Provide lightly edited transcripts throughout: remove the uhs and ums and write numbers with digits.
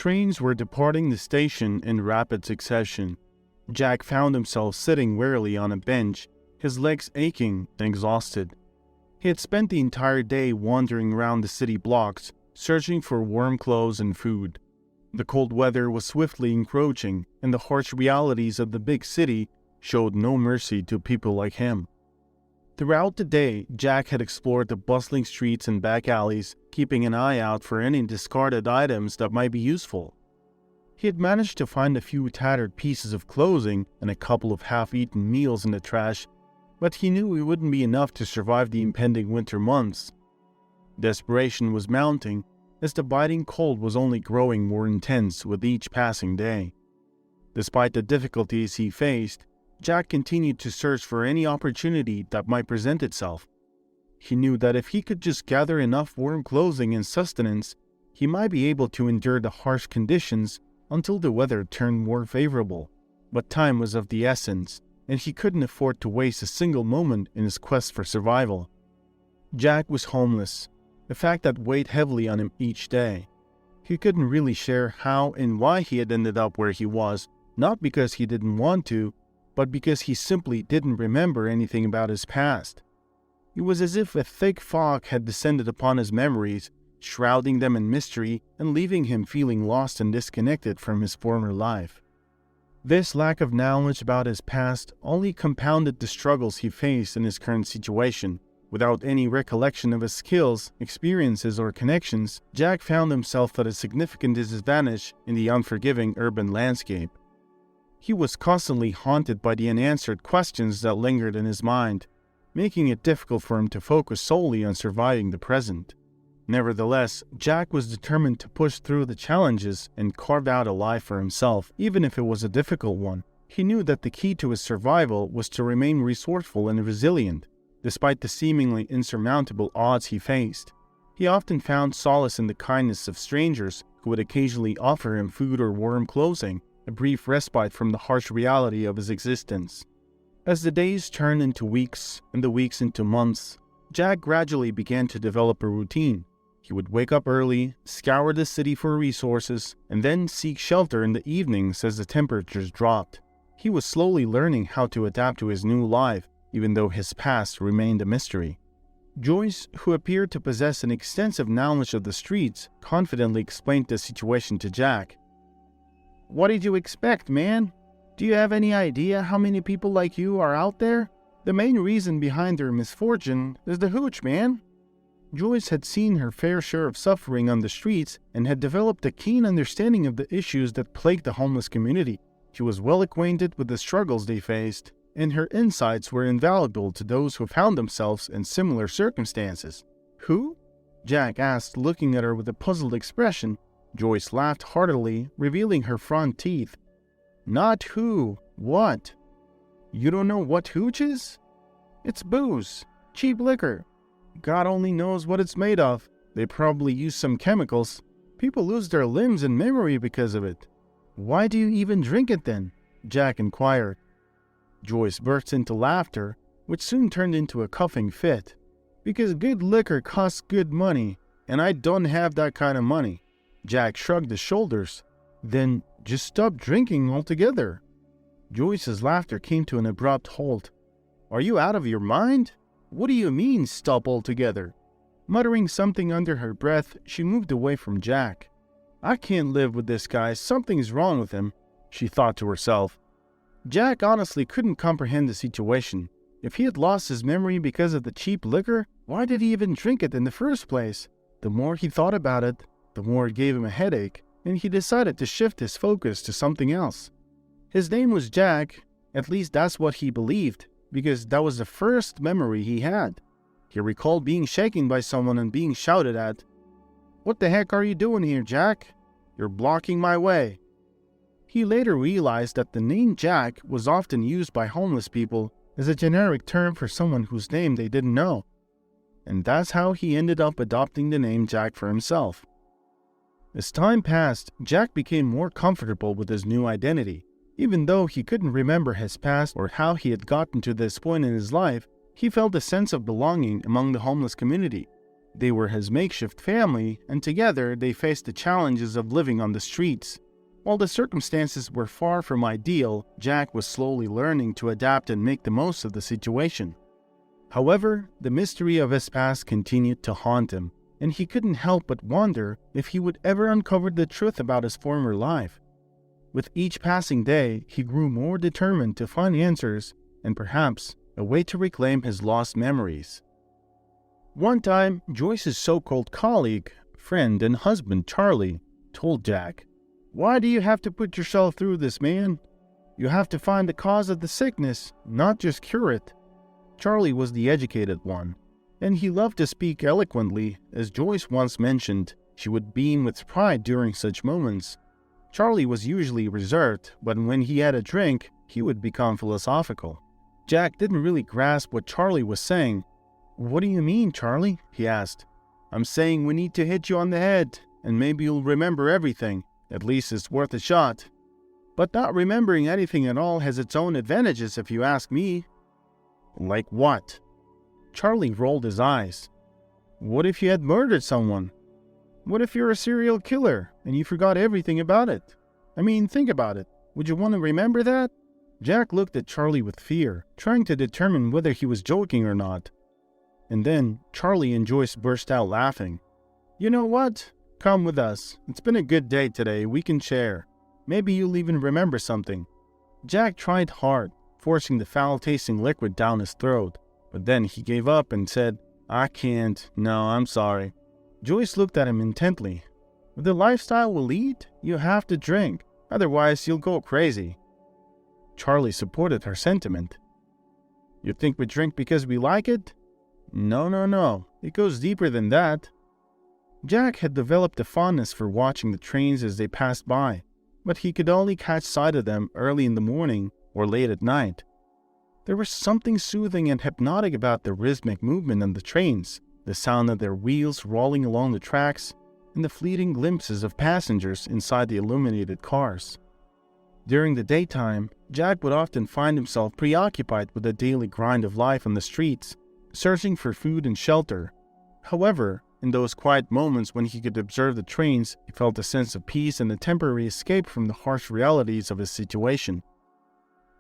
Trains were departing the station in rapid succession. Jack found himself sitting wearily on a bench, his legs aching and exhausted. He had spent the entire day wandering around the city blocks, searching for warm clothes and food. The cold weather was swiftly encroaching, and the harsh realities of the big city showed no mercy to people like him. Throughout the day, Jack had explored the bustling streets and back alleys, keeping an eye out for any discarded items that might be useful. He had managed to find a few tattered pieces of clothing and a couple of half-eaten meals in the trash, but he knew it wouldn't be enough to survive the impending winter months. Desperation was mounting, as the biting cold was only growing more intense with each passing day. Despite the difficulties he faced, Jack continued to search for any opportunity that might present itself. He knew that if he could just gather enough warm clothing and sustenance, he might be able to endure the harsh conditions until the weather turned more favorable. But time was of the essence, and he couldn't afford to waste a single moment in his quest for survival. Jack was homeless, a fact that weighed heavily on him each day. He couldn't really share how and why he had ended up where he was, not because he didn't want to, but because he simply didn't remember anything about his past. It was as if a thick fog had descended upon his memories, shrouding them in mystery and leaving him feeling lost and disconnected from his former life. This lack of knowledge about his past only compounded the struggles he faced in his current situation. Without any recollection of his skills, experiences, or connections, Jack found himself at a significant disadvantage in the unforgiving urban landscape. He was constantly haunted by the unanswered questions that lingered in his mind, making it difficult for him to focus solely on surviving the present. Nevertheless, Jack was determined to push through the challenges and carve out a life for himself, even if it was a difficult one. He knew that the key to his survival was to remain resourceful and resilient, despite the seemingly insurmountable odds he faced. He often found solace in the kindness of strangers who would occasionally offer him food or warm clothing, a brief respite from the harsh reality of his existence. As the days turned into weeks and the weeks into months, Jack gradually began to develop a routine. He would wake up early, scour the city for resources, and then seek shelter in the evenings as the temperatures dropped. He was slowly learning how to adapt to his new life, even though his past remained a mystery. Joyce, who appeared to possess an extensive knowledge of the streets, confidently explained the situation to Jack. "What did you expect, man? Do you have any idea how many people like you are out there? The main reason behind their misfortune is the hooch, man." Joyce had seen her fair share of suffering on the streets and had developed a keen understanding of the issues that plagued the homeless community. She was well acquainted with the struggles they faced, and her insights were invaluable to those who found themselves in similar circumstances. "Who?" Jack asked, looking at her with a puzzled expression. Joyce laughed heartily, revealing her front teeth. "Not who, what? You don't know what hooch is? It's booze, cheap liquor. God only knows what it's made of. They probably use some chemicals. People lose their limbs and memory because of it." "Why do you even drink it then?" Jack inquired. Joyce burst into laughter, which soon turned into a coughing fit. "Because good liquor costs good money, and I don't have that kind of money." Jack shrugged his shoulders. "Then just stop drinking altogether." Joyce's laughter came to an abrupt halt. "Are you out of your mind? What do you mean, stop altogether?" Muttering something under her breath, she moved away from Jack. "I can't live with this guy. Something's wrong with him," she thought to herself. Jack honestly couldn't comprehend the situation. If he had lost his memory because of the cheap liquor, why did he even drink it in the first place? The more he thought about it, the more it gave him a headache, and he decided to shift his focus to something else. His name was Jack, at least that's what he believed, because that was the first memory he had. He recalled being shaken by someone and being shouted at. "What the heck are you doing here, Jack? You're blocking my way." He later realized that the name Jack was often used by homeless people as a generic term for someone whose name they didn't know. And that's how he ended up adopting the name Jack for himself. As time passed, Jack became more comfortable with his new identity. Even though he couldn't remember his past or how he had gotten to this point in his life, he felt a sense of belonging among the homeless community. They were his makeshift family, and together they faced the challenges of living on the streets. While the circumstances were far from ideal, Jack was slowly learning to adapt and make the most of the situation. However, the mystery of his past continued to haunt him, and he couldn't help but wonder if he would ever uncover the truth about his former life. With each passing day, he grew more determined to find answers and perhaps a way to reclaim his lost memories. One time, Joyce's so-called colleague, friend, and husband, Charlie, told Jack, "Why do you have to put yourself through this, man? You have to find the cause of the sickness, not just cure it." Charlie was the educated one, and he loved to speak eloquently. As Joyce once mentioned, she would beam with pride during such moments. Charlie was usually reserved, but when he had a drink, he would become philosophical. Jack didn't really grasp what Charlie was saying. "What do you mean, Charlie?" he asked. "I'm saying we need to hit you on the head, and maybe you'll remember everything. At least it's worth a shot. But not remembering anything at all has its own advantages if you ask me." "Like what?" Charlie rolled his eyes. "What if you had murdered someone? What if you're a serial killer and you forgot everything about it? I mean, think about it. Would you want to remember that?" Jack looked at Charlie with fear, trying to determine whether he was joking or not. And then Charlie and Joyce burst out laughing. "You know what? Come with us. It's been a good day today. We can share. Maybe you'll even remember something." Jack tried hard, forcing the foul-tasting liquid down his throat, but then he gave up and said, "I can't. No, I'm sorry." Joyce looked at him intently. "With the lifestyle we lead, you have to drink. Otherwise, you'll go crazy." Charlie supported her sentiment. "You think we drink because we like it?" No. It goes deeper than that." Jack had developed a fondness for watching the trains as they passed by, but he could only catch sight of them early in the morning or late at night. There was something soothing and hypnotic about the rhythmic movement on the trains, the sound of their wheels rolling along the tracks, and the fleeting glimpses of passengers inside the illuminated cars. During the daytime, Jack would often find himself preoccupied with the daily grind of life on the streets, searching for food and shelter. However, in those quiet moments when he could observe the trains, he felt a sense of peace and a temporary escape from the harsh realities of his situation.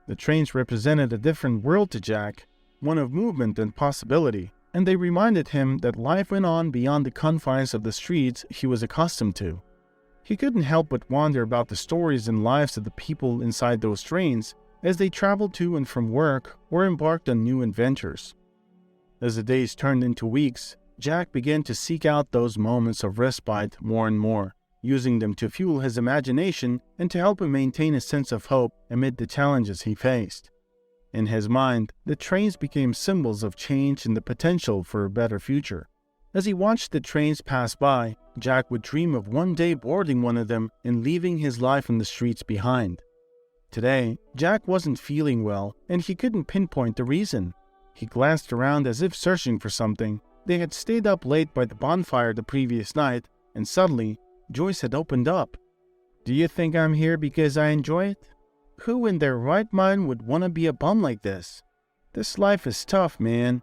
The trains represented a different world to Jack, one of movement and possibility, and they reminded him that life went on beyond the confines of the streets he was accustomed to. He couldn't help but wonder about the stories and lives of the people inside those trains as they traveled to and from work or embarked on new adventures. As the days turned into weeks, Jack began to seek out those moments of respite more and more, using them to fuel his imagination and to help him maintain a sense of hope amid the challenges he faced. In his mind, the trains became symbols of change and the potential for a better future. As he watched the trains pass by, Jack would dream of one day boarding one of them and leaving his life on the streets behind. Today, Jack wasn't feeling well, and he couldn't pinpoint the reason. He glanced around as if searching for something. They had stayed up late by the bonfire the previous night, and suddenly, Joyce had opened up. "Do you think I'm here because I enjoy it? Who in their right mind would want to be a bum like this? This life is tough, man."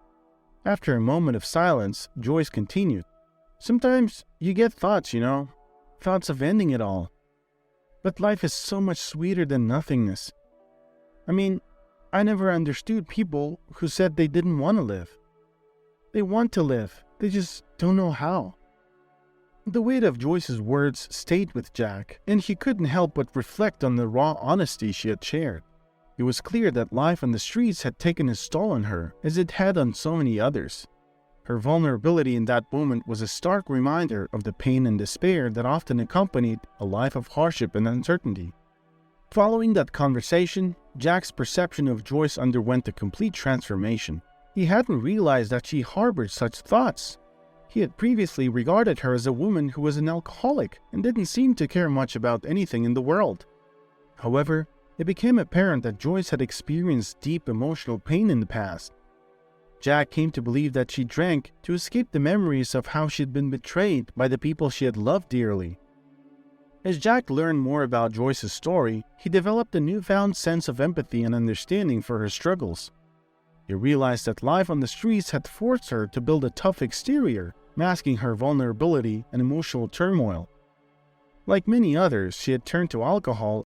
After a moment of silence, Joyce continued. "Sometimes you get thoughts, thoughts of ending it all. But life is so much sweeter than nothingness. I mean, I never understood people who said they didn't want to live. They want to live, they just don't know how." The weight of Joyce's words stayed with Jack, and he couldn't help but reflect on the raw honesty she had shared. It was clear that life on the streets had taken its toll on her, as it had on so many others. Her vulnerability in that moment was a stark reminder of the pain and despair that often accompanied a life of hardship and uncertainty. Following that conversation, Jack's perception of Joyce underwent a complete transformation. He hadn't realized that she harbored such thoughts. He had previously regarded her as a woman who was an alcoholic and didn't seem to care much about anything in the world. However, it became apparent that Joyce had experienced deep emotional pain in the past. Jack came to believe that she drank to escape the memories of how she had been betrayed by the people she had loved dearly. As Jack learned more about Joyce's story, he developed a newfound sense of empathy and understanding for her struggles. He realized that life on the streets had forced her to build a tough exterior, masking her vulnerability and emotional turmoil. Like many others, she had turned to alcohol